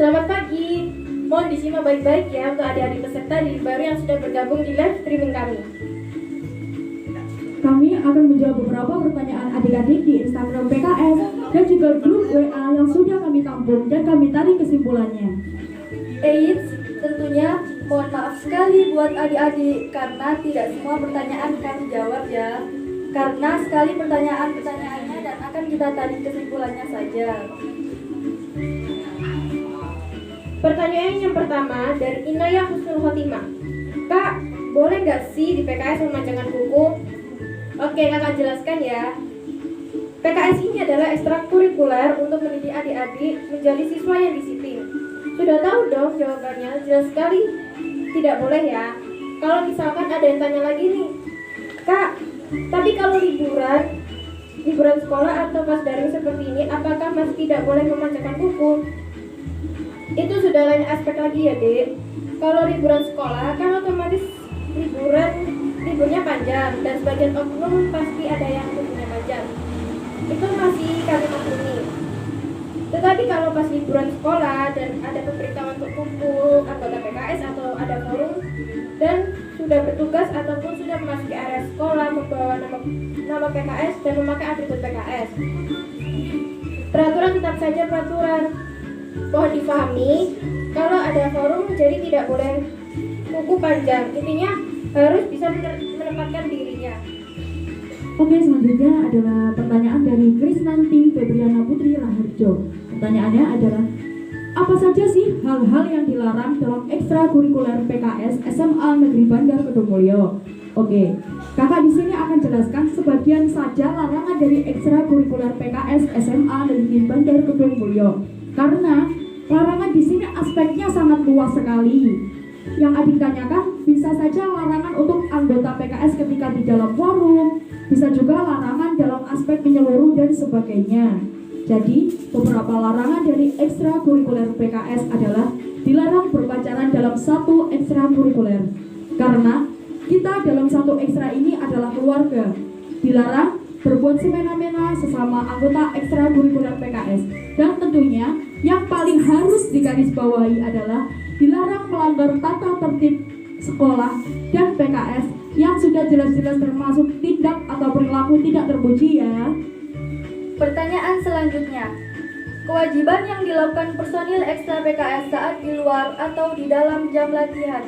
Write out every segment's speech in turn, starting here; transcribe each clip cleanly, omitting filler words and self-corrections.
Selamat pagi. Mohon disimak baik-baik ya untuk adik-adik peserta didik baru yang sudah bergabung di live streaming kami. Kami akan menjawab beberapa pertanyaan adik-adik di Instagram PKS dan juga grup WA yang sudah kami tampung dan kami tarik kesimpulannya. Eits, tentunya mohon maaf sekali buat adik-adik karena tidak semua pertanyaan kami jawab ya. Karena sekali pertanyaannya dan akan kita tarik kesimpulannya saja. Pertanyaan yang pertama dari Inaya Husnul Khotimah. Kak, boleh nggak sih di PKS memanjangkan kuku? Oke, kakak jelaskan ya. PKS ini adalah ekstrakurikuler untuk mendidik adik-adik menjadi siswa yang disiplin. Sudah tahu dong jawabannya, jelas sekali. Tidak boleh ya. Kalau misalkan ada yang tanya lagi nih, Kak, tapi kalau liburan sekolah atau pas daring seperti ini, apakah masih tidak boleh memanjangkan kuku? Itu sudah lain aspek lagi ya, Dek. Kalau liburan sekolah kan otomatis liburnya panjang dan sebagian oknum pasti ada yang kukunya panjang. Itu masih kami maklumi. Tetapi kalau pas liburan sekolah dan ada pemberitahuan untuk kumpul anggota PKS atau ada forum dan sudah bertugas ataupun sudah memasuki area sekolah membawa nama PKS dan memakai atribut PKS. Peraturan tetap saja peraturan. Mohon difahami, kalau ada forum jadi tidak boleh kuku panjang. Intinya harus bisa menempatkan dirinya. Oke, selanjutnya adalah pertanyaan dari Krisnanti Febriana Putri Raharjo. Pertanyaannya adalah, apa saja sih hal-hal yang dilarang dalam ekstrakurikuler PKS SMA Negeri Bandar Kedungmulyo? Oke, kakak di sini akan jelaskan sebagian saja larangan dari ekstrakurikuler PKS SMA Negeri Bandar Kedungmulyo. Karena larangan di sini aspeknya sangat luas sekali. Yang adik tanyakan bisa saja larangan untuk anggota PKS ketika di dalam forum, bisa juga larangan dalam aspek menyeluruh dan sebagainya. Jadi, beberapa larangan dari ekstrakurikuler PKS adalah dilarang berpacaran dalam satu ekstrakurikuler. Karena kita dalam satu ekstra ini adalah keluarga. Dilarang berbuat semena-mena sesama anggota ekstrakurikuler PKS. Dan tentunya yang paling harus digarisbawahi adalah dilarang melanggar tata tertib sekolah dan PKS yang sudah jelas-jelas termasuk tindak atau perilaku tidak terpuji ya. Pertanyaan selanjutnya, kewajiban yang dilakukan personil ekstra PKS saat di luar atau di dalam jam latihan.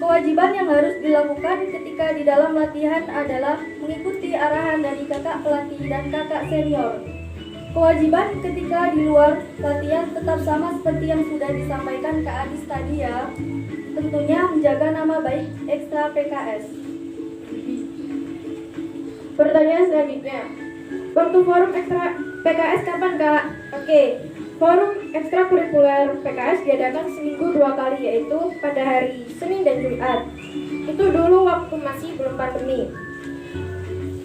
Kewajiban yang harus dilakukan ketika di dalam latihan adalah mengikuti arahan dari kakak pelatih dan kakak senior. Kewajiban ketika di luar latihan tetap sama seperti yang sudah disampaikan Kak Adis tadi ya. Tentunya menjaga nama baik ekstra PKS. Pertanyaan selanjutnya, waktu forum ekstra PKS kapan Kak? Oke, forum ekstrakurikuler PKS diadakan seminggu 2 kali, yaitu pada hari Senin dan Jumat. Itu dulu waktu masih belum pandemi.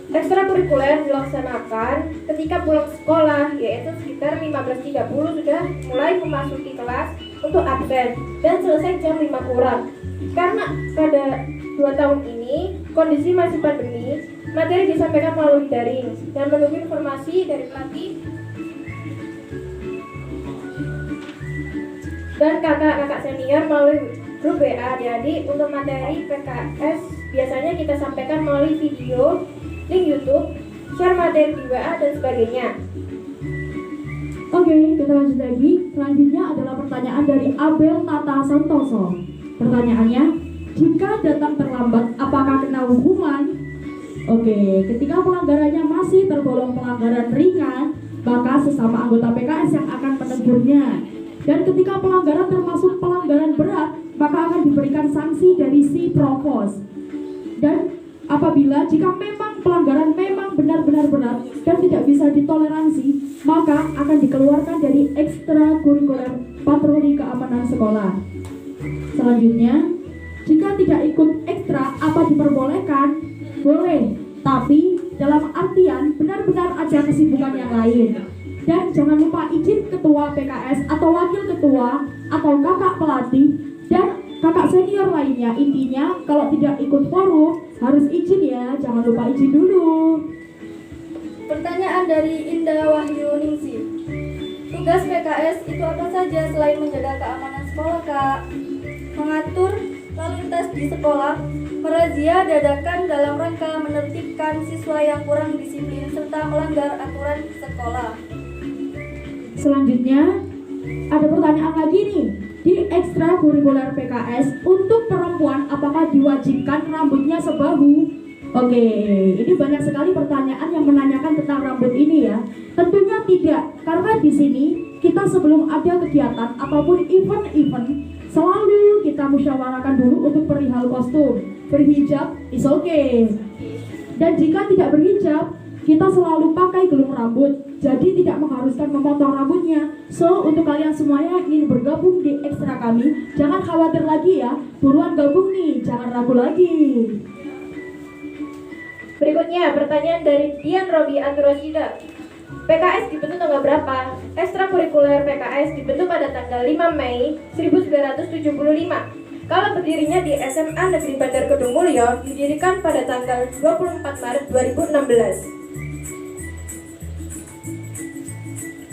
Ekstrakurikuler dilaksanakan ketika pulang sekolah, yaitu sekitar 15.30 sudah mulai memasuki kelas untuk absen dan selesai jam 5 kurang. Karena pada 2 tahun ini kondisi masih pandemi, materi disampaikan melalui daring dan menunggu informasi dari pelatih dan kakak-kakak senior melalui grup WA adik-adik. Untuk materi PKS biasanya kita sampaikan melalui video, link YouTube, share materi di WA dan sebagainya. Oke, kita lanjut lagi. Selanjutnya adalah pertanyaan dari Abel Tata Santoso. Pertanyaannya, jika datang terlambat, apakah kena hukuman? Oke, ketika pelanggarannya masih tergolong pelanggaran ringan, maka sesama anggota PKS yang akan menegurnya. Dan ketika pelanggaran termasuk pelanggaran berat, maka akan diberikan sanksi dari si provos. Dan apabila jika memang pelanggaran memang benar-benar berat dan tidak bisa ditoleransi, maka akan dikeluarkan dari ekstrakurikuler patroli keamanan sekolah. Selanjutnya, jika tidak ikut ekstra, apa diperbolehkan? Boleh, tapi dalam artian benar-benar ada kesibukan yang lain. Dan jangan lupa izin ketua PKS atau wakil ketua atau kakak pelatih dan kakak senior lainnya. Intinya kalau tidak ikut forum harus izin ya, jangan lupa izin dulu. Pertanyaan dari Indah Wahyu Ningsih. Tugas PKS itu apa saja selain menjaga keamanan sekolah, Kak? Mengatur lalu lintas di sekolah, merazia dadakan dalam rangka menertibkan siswa yang kurang disiplin serta melanggar aturan sekolah. Selanjutnya ada pertanyaan lagi nih. Di ekstrakurikuler PKS untuk perempuan apakah diwajibkan rambutnya sebahu? Oke, ini banyak sekali pertanyaan yang menanyakan tentang rambut ini ya. Tentunya tidak, karena di sini kita sebelum ada kegiatan ataupun event-event selalu kita musyawarahkan dulu untuk perihal kostum. Berhijab is okay. Dan jika tidak berhijab, kita selalu pakai gelung rambut. Jadi tidak mengharuskan memotong rambutnya. So, untuk kalian semuanya yang ingin bergabung di ekstra kami, jangan khawatir lagi ya. Buruan gabung nih, jangan ragu lagi. Berikutnya, pertanyaan dari Dian Robi Anturosida. PKS dibentuk tanggal berapa? Ekstrakurikuler PKS dibentuk pada tanggal 5 Mei 1975. Kalau berdirinya di SMA Negeri Bandar Kedung Mulyo, didirikan pada tanggal 24 Maret 2016.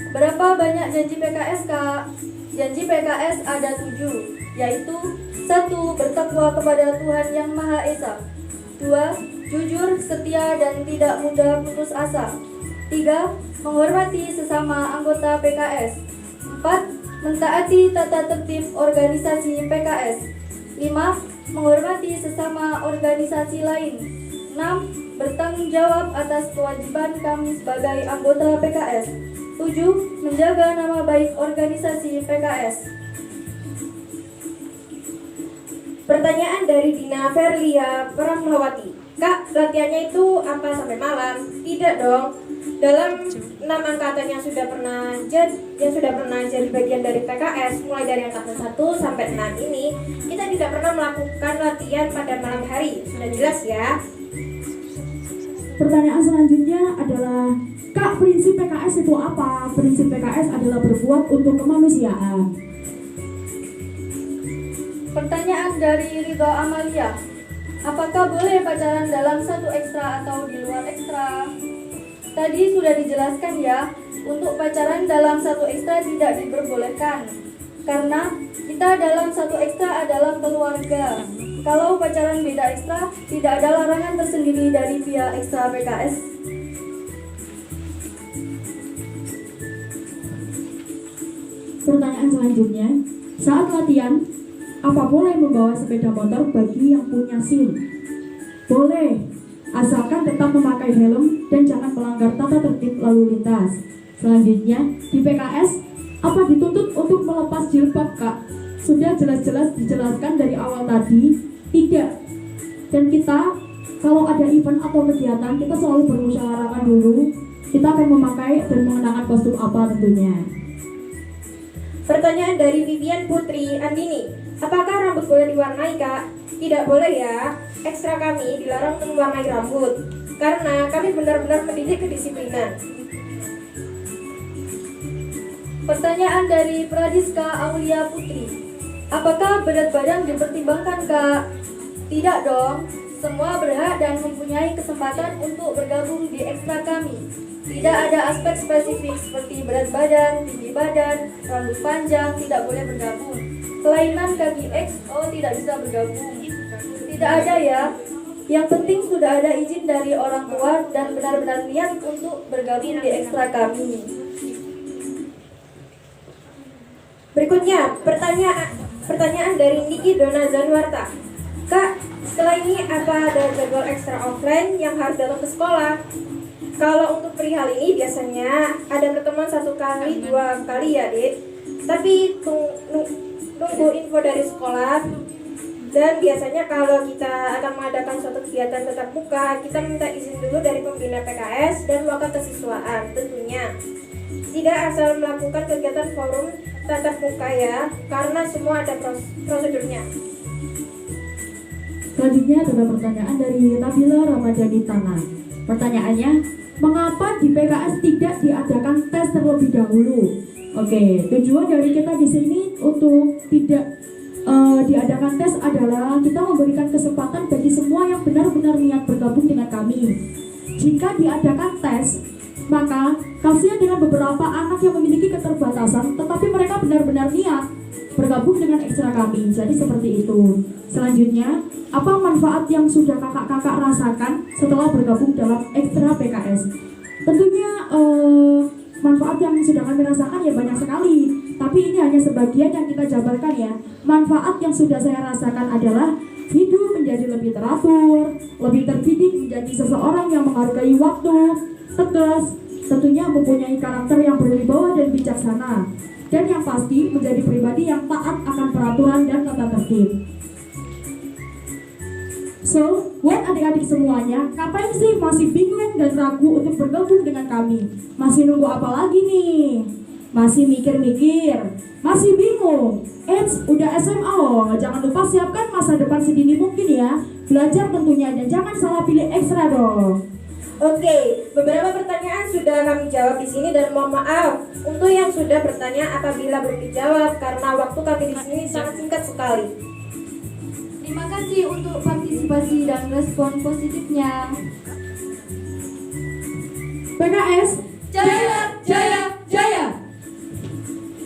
Berapa banyak janji PKS, Kak? Janji PKS ada 7, yaitu 1. Bertakwa kepada Tuhan Yang Maha Esa. 2. Jujur, setia, dan tidak mudah putus asa. 3. Menghormati sesama anggota PKS. 4. Mentaati tata tertib organisasi PKS. 5. Menghormati sesama organisasi lain. 6. Bertanggung jawab atas kewajiban kami sebagai anggota PKS. 7. Menjaga nama baik organisasi PKS. Pertanyaan dari Dina Verlia Pramawati. Kak, latihannya itu apa sampai malam? Tidak dong. Dalam 6 angkatan yang sudah pernah jadi bagian dari PKS, mulai dari angkatan 1 sampai 6 ini, kita tidak pernah melakukan latihan pada malam hari. Sudah jelas ya? Pertanyaan selanjutnya adalah, Kak, prinsip PKS itu apa? Prinsip PKS adalah berbuat untuk kemanusiaan. Pertanyaan dari Ridho Amalia. Apakah boleh pacaran dalam satu ekstra atau di luar ekstra? Tadi sudah dijelaskan ya, untuk pacaran dalam satu ekstra tidak diperbolehkan. Karena kita dalam satu ekstra adalah keluarga. Kalau pacaran beda ekstra, tidak ada larangan tersendiri dari pihak ekstra PKS. Pertanyaan selanjutnya, saat latihan, apa boleh membawa sepeda motor bagi yang punya SIM? Boleh, asalkan tetap memakai helm dan jangan melanggar tata tertib lalu lintas. Selanjutnya, di PKS, apa dituntut untuk melepas jilbab, Kak? Sudah jelas-jelas dijelaskan dari awal tadi, tidak. Dan kita, kalau ada event atau kegiatan, kita selalu bermusyawarahkan dulu, kita akan memakai dan mengenakan kostum apa tentunya. Pertanyaan dari Vivian Putri Andini. Apakah rambut boleh diwarnai, Kak? Tidak boleh ya. Ekstra kami dilarang untuk mewarnai rambut karena kami benar-benar mendidik kedisiplinan. Pertanyaan dari Pradiska Aulia Putri. Apakah berat badan dipertimbangkan, Kak? Tidak dong. Semua berhak dan mempunyai kesempatan untuk bergabung di ekstra kami. Tidak ada aspek spesifik seperti berat badan, tinggi badan, rambut panjang tidak boleh bergabung. Kelainan kaki X, tidak bisa bergabung. Tidak ada ya. Yang penting sudah ada izin dari orang tua dan benar-benar niat untuk bergabung di ekstra kami. Berikutnya, pertanyaan dari Niki Dona Zanwarta. Kak, setelah ini apa ada jadwal ekstra offline yang harus datang ke sekolah? Kalau untuk perihal ini biasanya ada pertemuan 1 kali, 2 kali ya, Dek. Tapi tunggu info dari sekolah. Dan biasanya kalau kita akan mengadakan suatu kegiatan tatap muka, kita minta izin dulu dari pembina PKS dan wakil kesiswaan tentunya. Tidak asal melakukan kegiatan forum tatap muka ya, karena semua ada prosedurnya. Selanjutnya adalah pertanyaan dari Nabila Ramadhani Tanah. Pertanyaannya, mengapa di PKS tidak diadakan tes terlebih dahulu? Oke, tujuan dari kita di sini untuk tidak diadakan tes adalah kita memberikan kesempatan bagi semua yang benar-benar niat bergabung dengan kami. Jika diadakan tes, Maka, kasihan dengan beberapa anak yang memiliki keterbatasan, tetapi mereka benar-benar niat bergabung dengan ekstra kami. Jadi seperti itu. Selanjutnya, apa manfaat yang sudah kakak-kakak rasakan setelah bergabung dalam ekstra PKS? Tentunya manfaat yang sudah kami rasakan ya banyak sekali. Tapi ini hanya sebagian yang kita jabarkan ya. Manfaat yang sudah saya rasakan adalah hidup menjadi lebih teratur, lebih terdidik menjadi seseorang yang menghargai waktu, tegas, tentunya mempunyai karakter yang berwibawa dan bijaksana, dan yang pasti menjadi pribadi yang taat akan peraturan dan tata tertib. So, buat adik-adik semuanya, ngapain sih masih bingung dan ragu untuk bergabung dengan kami? Masih nunggu apa lagi nih? Masih mikir-mikir? Masih bingung? Udah SMA loh, jangan lupa siapkan masa depan sedini mungkin ya. Belajar tentunya dan jangan salah pilih ekstra dong. Oke, beberapa pertanyaan sudah kami jawab di sini dan mohon maaf untuk yang sudah bertanya apabila belum dijawab karena waktu kami di sini sangat singkat sekali. Terima kasih untuk partisipasi dan respon positifnya. PKS Jaya, jaya.